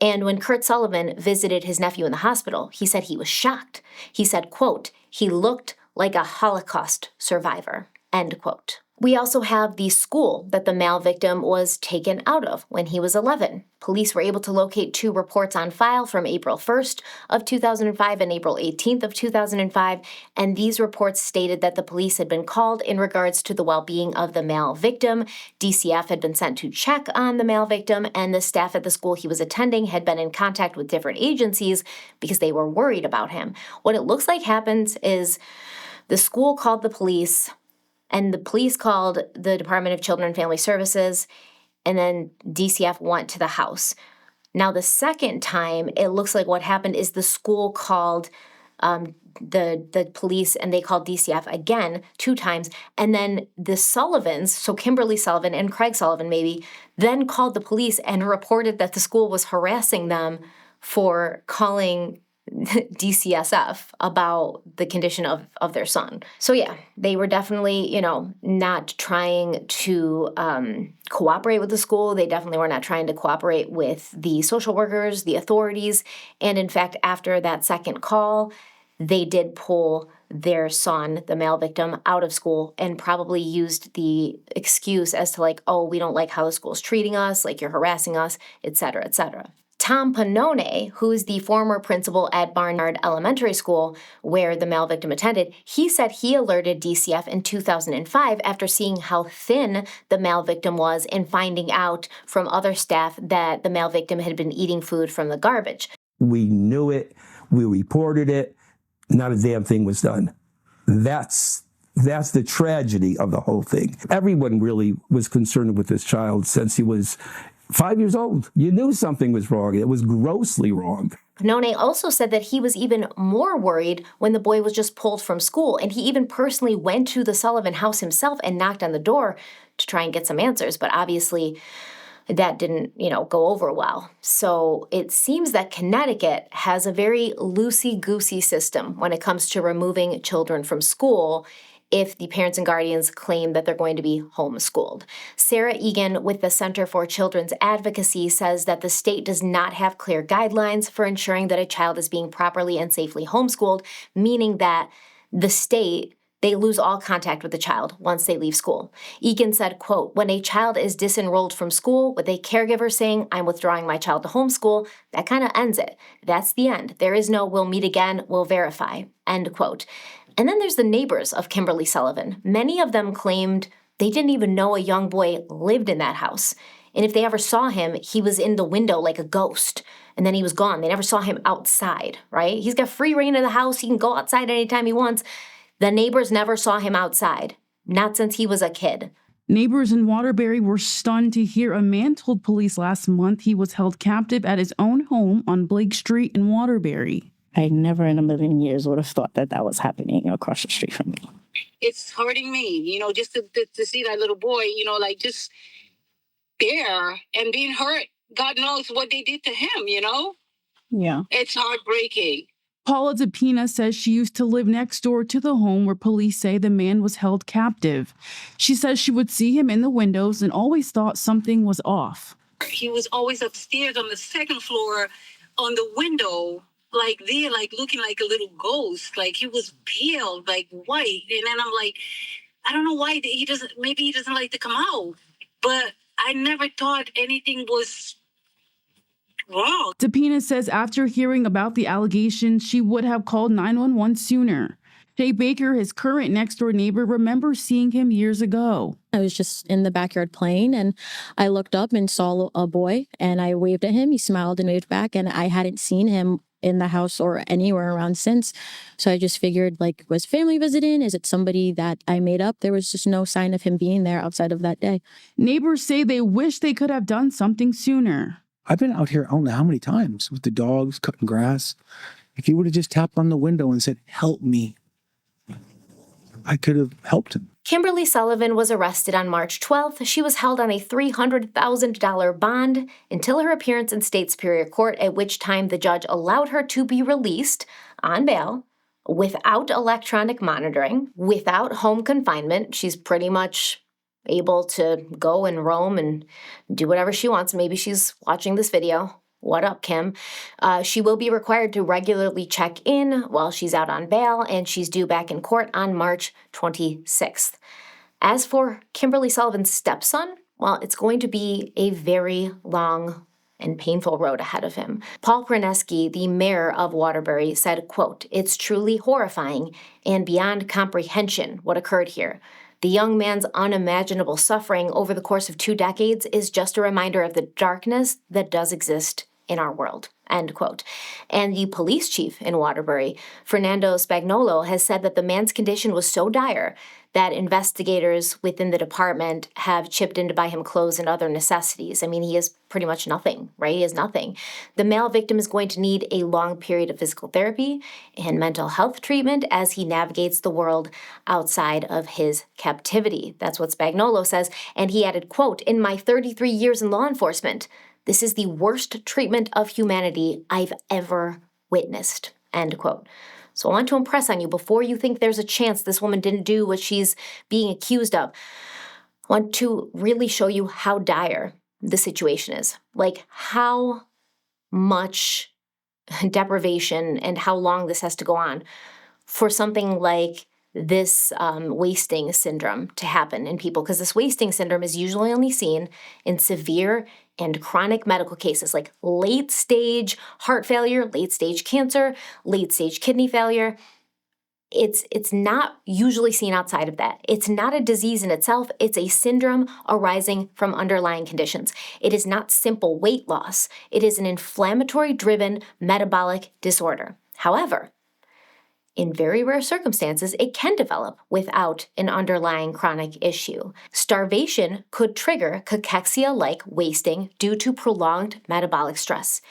And when Kurt Sullivan visited his nephew in the hospital, he said he was shocked. He said, quote, he looked like a Holocaust survivor, end quote. We also have the school that the male victim was taken out of when he was 11. Police were able to locate 2 reports on file from April 1st of 2005 and April 18th of 2005, and these reports stated that the police had been called in regards to the well-being of the male victim. DCF had been sent to check on the male victim, and the staff at the school he was attending had been in contact with different agencies because they were worried about him. What it looks like happens is the school called the police, and the police called the Department of Children and Family Services, and then DCF went to the house. Now, the second time, it looks like what happened is the school called the police, and they called DCF again 2 times. And then the Sullivans, so Kimberly Sullivan and Craig Sullivan maybe, then called the police and reported that the school was harassing them for calling DCSF about the condition of their son. So yeah, they were definitely, not trying to cooperate with the school. They definitely were not trying to cooperate with the social workers, the authorities. And in fact, after that second call, they did pull their son, the male victim, out of school and probably used the excuse as to like, oh, we don't like how the school's treating us, like you're harassing us, et cetera, et cetera. Tom Pannone, who's the former principal at Barnard Elementary School, where the male victim attended, he said he alerted DCF in 2005 after seeing how thin the male victim was and finding out from other staff that the male victim had been eating food from the garbage. We knew it. We reported it. Not a damn thing was done. That's the tragedy of the whole thing. Everyone really was concerned with this child since he was 5 years old. You knew something was wrong. It was grossly wrong. Pannone also said that he was even more worried when the boy was just pulled from school, and he even personally went to the Sullivan house himself and knocked on the door to try and get some answers, but obviously that didn't, go over well. So it seems that Connecticut has a very loosey-goosey system when it comes to removing children from school if the parents and guardians claim that they're going to be homeschooled. Sarah Egan with the Center for Children's Advocacy says that the state does not have clear guidelines for ensuring that a child is being properly and safely homeschooled, meaning that the state, they lose all contact with the child once they leave school. Egan said, quote, when a child is disenrolled from school with a caregiver saying, I'm withdrawing my child to homeschool, that kind of ends it. That's the end. There is no we'll meet again, we'll verify, end quote. And then there's the neighbors of Kimberly Sullivan. Many of them claimed they didn't even know a young boy lived in that house. And if they ever saw him, he was in the window like a ghost. And then he was gone. They never saw him outside, right? He's got free reign of the house. He can go outside anytime he wants. The neighbors never saw him outside, not since he was a kid. Neighbors in Waterbury were stunned to hear a man told police last month he was held captive at his own home on Blake Street in Waterbury. I never in a million years would have thought that was happening across the street from me. It's hurting me, just to see that little boy, just there and being hurt. God knows what they did to him, Yeah. It's heartbreaking. Paula DePina says she used to live next door to the home where police say the man was held captive. She says she would see him in the windows and always thought something was off. He was always upstairs on the second floor on the window, looking like a little ghost. Like he was pale, like white. And then I'm like, I don't know why maybe he doesn't like to come out. But I never thought anything was wrong. DePina says after hearing about the allegations, she would have called 911 sooner. Jay Baker, his current next-door neighbor, remembers seeing him years ago. I was just in the backyard playing, and I looked up and saw a boy, and I waved at him. He smiled and waved back, and I hadn't seen him in the house or anywhere around since. So I just figured, was family visiting? Is it somebody that I made up? There was just no sign of him being there outside of that day. Neighbors say they wish they could have done something sooner. I've been out here, I don't know how many times, with the dogs cutting grass. If he would have just tapped on the window and said, help me, I could have helped him. Kimberly Sullivan was arrested on March 12th. She was held on a $300,000 bond until her appearance in state superior court, at which time the judge allowed her to be released on bail without electronic monitoring, without home confinement. She's pretty much able to go and roam and do whatever she wants. Maybe she's watching this video. What up, Kim? She will be required to regularly check in while she's out on bail, and she's due back in court on March 26th. As for Kimberly Sullivan's stepson, well, it's going to be a very long and painful road ahead of him. Paul Praneski, the mayor of Waterbury, said, quote, it's truly horrifying and beyond comprehension what occurred here. The young man's unimaginable suffering over the course of 2 decades is just a reminder of the darkness that does exist in our world, end quote. And the police chief in Waterbury, Fernando Spagnolo, has said that the man's condition was so dire that investigators within the department have chipped in to buy him clothes and other necessities. I mean, he has pretty much nothing, right? He has nothing. The male victim is going to need a long period of physical therapy and mental health treatment as he navigates the world outside of his captivity. That's what Spagnolo says. And he added, quote, "In my 33 years in law enforcement, this is the worst treatment of humanity I've ever witnessed," end quote. So I want to impress on you, before you think there's a chance this woman didn't do what she's being accused of, I want to really show you how dire the situation is. Like how much deprivation and how long this has to go on for something like this wasting syndrome to happen in people, because this wasting syndrome is usually only seen in severe and chronic medical cases like late stage heart failure, late stage cancer, late stage kidney failure. It's not usually seen outside of that. It's not a disease in itself. It's a syndrome arising from underlying conditions. It is not simple weight loss. It is an inflammatory-driven metabolic disorder. However, in very rare circumstances, it can develop without an underlying chronic issue. Starvation could trigger cachexia-like wasting due to prolonged metabolic stress.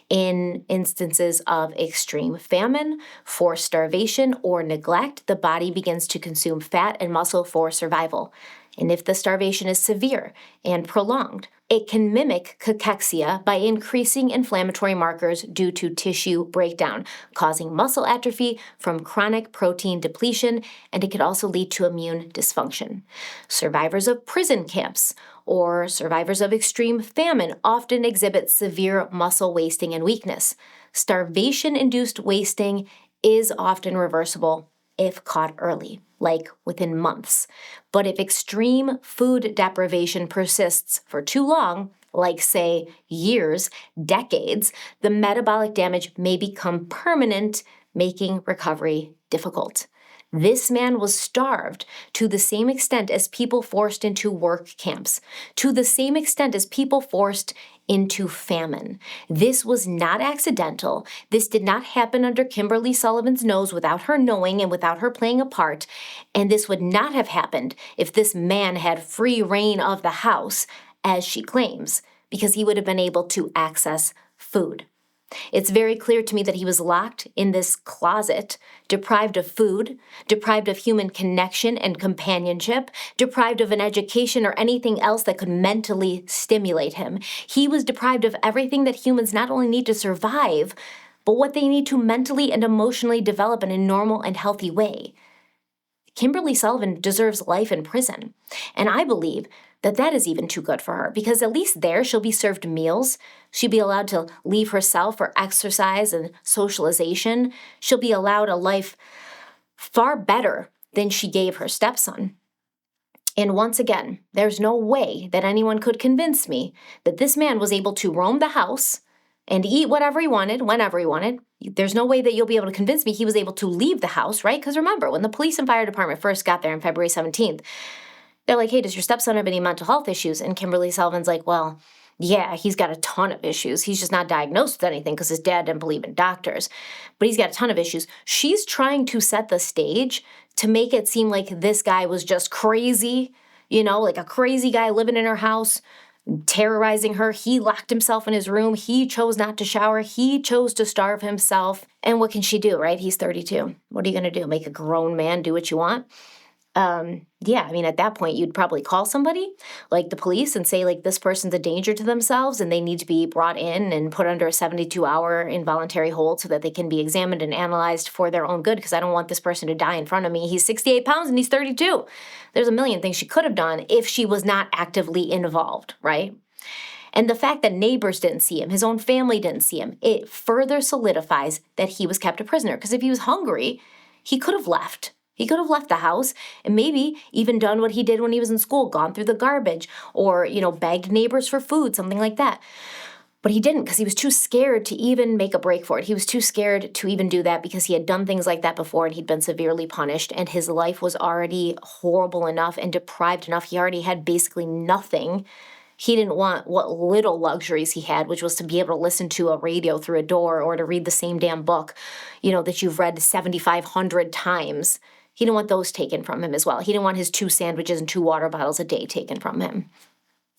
In instances of extreme famine, forced starvation, or neglect, the body begins to consume fat and muscle for survival. And if the starvation is severe and prolonged, it can mimic cachexia by increasing inflammatory markers due to tissue breakdown, causing muscle atrophy from chronic protein depletion, and it could also lead to immune dysfunction. Survivors of prison camps or survivors of extreme famine often exhibit severe muscle wasting and weakness. Starvation-induced wasting is often reversible if caught early, like within months. But if extreme food deprivation persists for too long, like say years, decades, the metabolic damage may become permanent, making recovery difficult. This man was starved to the same extent as people forced into work camps, to the same extent as people forced into famine. This was not accidental. This did not happen under Kimberly Sullivan's nose without her knowing and without her playing a part. And this would not have happened if this man had free reign of the house, as she claims, because he would have been able to access food. It's very clear to me that he was locked in this closet, deprived of food, deprived of human connection and companionship, deprived of an education or anything else that could mentally stimulate him. He was deprived of everything that humans not only need to survive, but what they need to mentally and emotionally develop in a normal and healthy way. Kimberly Sullivan deserves life in prison, and I believe that that is even too good for her, because at least there she'll be served meals. She'll be allowed to leave herself for exercise and socialization. She'll be allowed a life far better than she gave her stepson. And once again, there's no way that anyone could convince me that this man was able to roam the house and eat whatever he wanted, whenever he wanted. There's no way that you'll be able to convince me he was able to leave the house, right? Because remember, when the police and fire department first got there on February 17th, they're like, hey, does your stepson have any mental health issues? And Kimberly Sullivan's like, well, yeah, he's got a ton of issues. He's just not diagnosed with anything because his dad didn't believe in doctors. But he's got a ton of issues. She's trying to set the stage to make it seem like this guy was just crazy, like a crazy guy living in her house, terrorizing her. He locked himself in his room. He chose not to shower. He chose to starve himself. And what can she do, right? He's 32. What are you going to do? Make a grown man do what you want? At that point, you'd probably call somebody, like the police, and say, like, this person's a danger to themselves and they need to be brought in and put under a 72-hour involuntary hold so that they can be examined and analyzed for their own good, because I don't want this person to die in front of me. He's 68 pounds and he's 32. There's a million things she could have done if she was not actively involved, right? And the fact that neighbors didn't see him, his own family didn't see him, it further solidifies that he was kept a prisoner. Because if he was hungry, he could have left. He could have left the house and maybe even done what he did when he was in school, gone through the garbage or, begged neighbors for food, something like that. But he didn't, because he was too scared to even make a break for it. He was too scared to even do that because he had done things like that before and he'd been severely punished and his life was already horrible enough and deprived enough. He already had basically nothing. He didn't want what little luxuries he had, which was to be able to listen to a radio through a door or to read the same damn book, that you've read 7,500 times. He didn't want those taken from him as well. He didn't want his 2 sandwiches and 2 water bottles a day taken from him.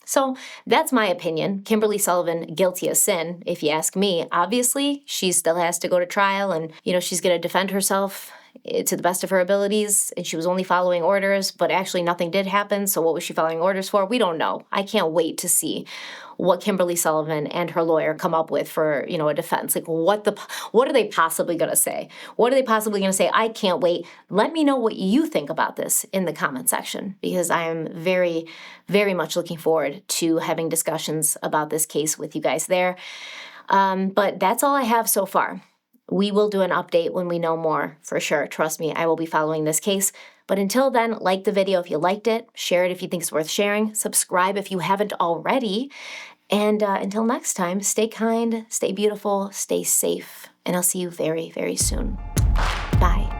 So that's my opinion. Kimberly Sullivan, guilty as sin, if you ask me. Obviously, she still has to go to trial and, she's going to defend herself to the best of her abilities, and she was only following orders, but actually nothing did happen, so what was she following orders for? We don't know. I can't wait to see what Kimberly Sullivan and her lawyer come up with for, a defense. Like, what are they possibly going to say? What are they possibly going to say? I can't wait. Let me know what you think about this in the comment section, because I am very, very much looking forward to having discussions about this case with you guys there. But that's all I have so far. We will do an update when we know more, for sure. Trust me, I will be following this case. But until then, like the video if you liked it, share it if you think it's worth sharing, subscribe if you haven't already, and until next time, stay kind, stay beautiful, stay safe, and I'll see you very, very soon. Bye.